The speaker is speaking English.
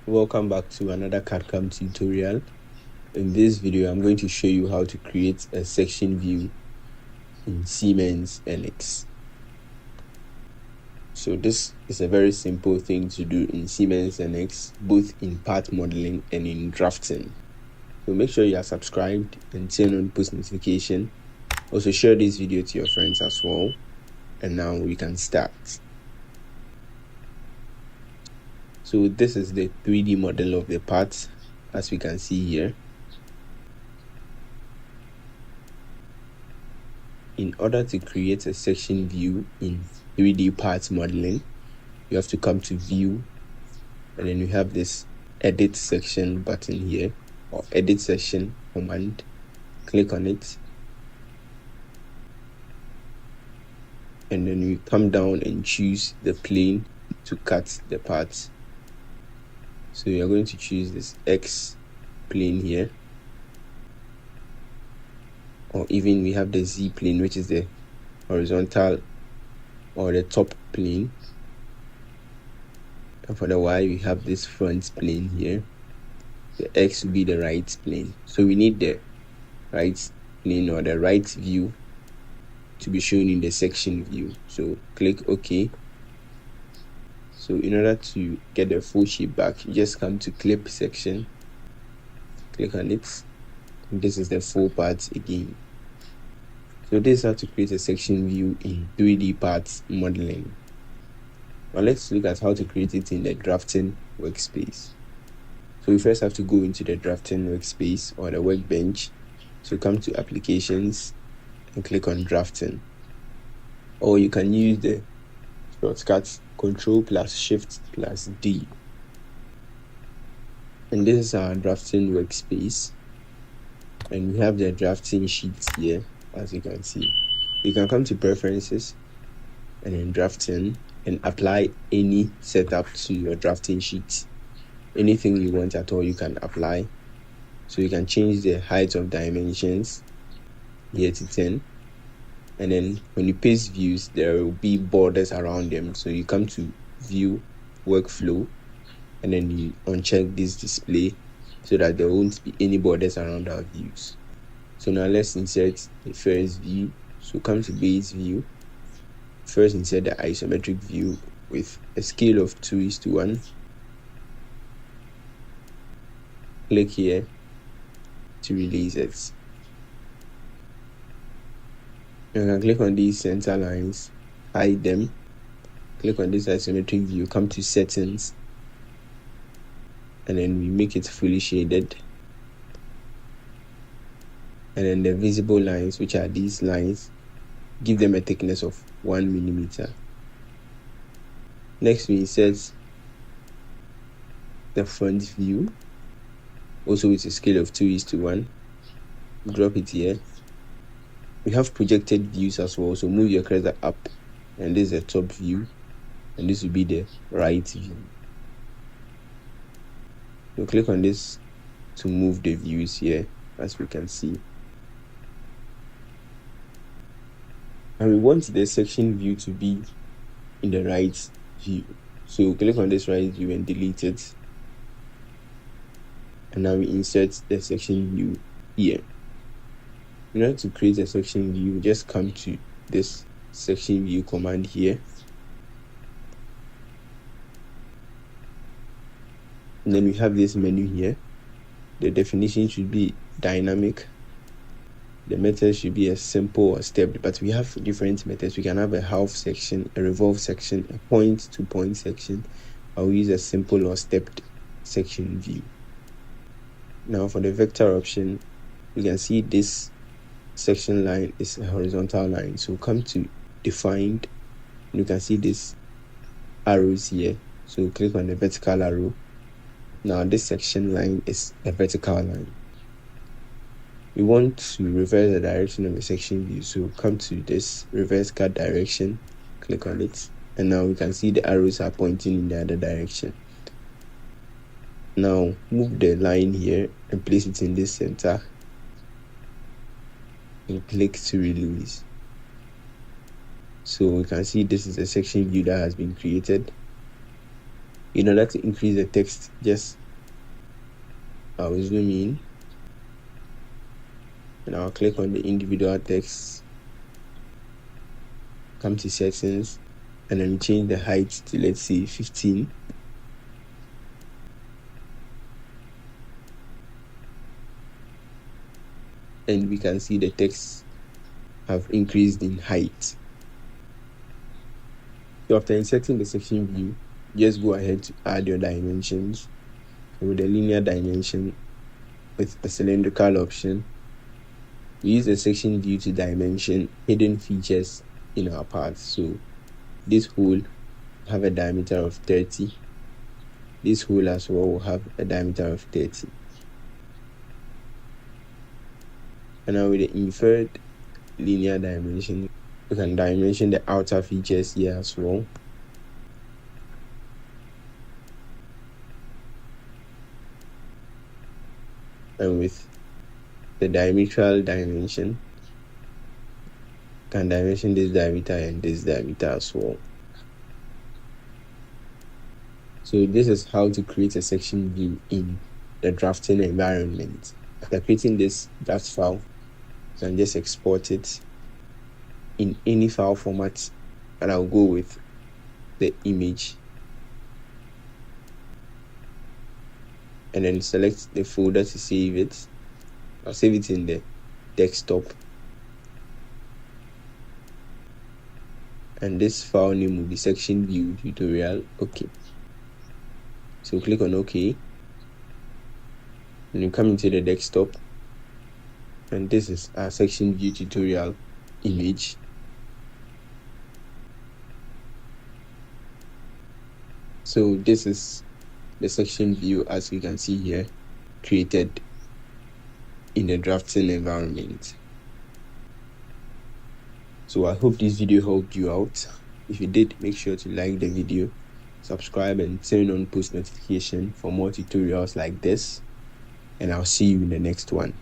Welcome back to another CAD/CAM tutorial. In this video, I'm going to show you how to create a section view in Siemens NX. So this is a very simple thing to do in Siemens NX, both in part modeling and in drafting. So make sure you are subscribed and turn on post notification. Also share this video to your friends as well. And now we can start. So this is the 3D model of the parts, as we can see here. In order to create a section view in 3D parts modeling, you have to come to View, and then you have this Edit Section button here, or Edit Section command. Click on it, and then you come down and choose the plane to cut the parts. So you're going to choose this X plane here, or even we have the Z plane, which is the horizontal or the top plane. And for the Y, we have this front plane here. The X will be the right plane. So we need the right plane or the right view to be shown in the section view. So click OK. So in order to get the full shape back, you just come to Clip Section, click on it. This is the full part again. So this is how to create a section view in 3D parts modeling. Now let's look at how to create it in the drafting workspace. So we first have to go into the drafting workspace or the workbench. So come to Applications and click on Drafting. Or you can use the shortcut Ctrl+Shift+D. And this is our drafting workspace. And we have the drafting sheets here, as you can see. You can come to Preferences and then Drafting and apply any setup to your drafting sheet. Anything you want at all, you can apply. So you can change the height of dimensions here to 10. And then when you paste views, there will be borders around them. So you come to View, Workflow, and then you uncheck this display so that there won't be any borders around our views. So now let's insert the first view. So come to Base View. First insert the isometric view with a scale of 2:1. Click here to release it. You can click on these center lines, hide them. Click on this isometric view, come to Settings, and then we make it fully shaded. And then the visible lines, which are these lines, give them a thickness of 1 millimeter. Next, we insert the front view, also with a scale of 2:1. Drop it here. We have projected views as well, so move your cursor up, and this is the top view, and this will be the right view. So click on this to move the views here, as we can see. And we want the section view to be in the right view. So click on this right view and delete it. And now we insert the section view here. In order to create a section view, just come to this section view command here. And then we have this menu here. The definition should be dynamic. The method should be a simple or stepped, but we have different methods. We can have a half section, a revolve section, a point-to-point section. I'll use a simple or stepped section view. Now for the vector option, you can see this section line is a horizontal line. So come to Defined. You can see these arrows here. So click on the vertical arrow. Now this section line is a vertical line. We want to reverse the direction of the section view, so come to this reverse cut direction, click on it, and now we can see the arrows are pointing in the other direction. Now move the line here and place it in this center and click to release. So we can see this is a section view that has been created. In order to increase the text, just I'll zoom in and I'll click on the individual text, come to settings, and then change the height to, let's say, 15. And we can see the text have increased in height. So after inserting the section view, just go ahead to add your dimensions. With the linear dimension with a cylindrical option, we use the section view to dimension hidden features in our path. So this hole have a diameter of 30. This hole as well will have a diameter of 30. And now with the inferred linear dimension, we can dimension the outer features here as well. And with the diametral dimension, can dimension this diameter and this diameter as well. So this is how to create a section view in the drafting environment. After creating this draft file, you can just export it in any file format, and I'll go with the image. And then select the folder to save it. I'll save it in the desktop. And this file name will be section view tutorial. Okay. So click on OK. And you come into the desktop. And this is our section view tutorial image. So this is the section view, as you can see here, created in the drafting environment. So I hope this video helped you out. If you did, make sure to like the video, subscribe, and turn on post notification for more tutorials like this. And I'll see you in the next one.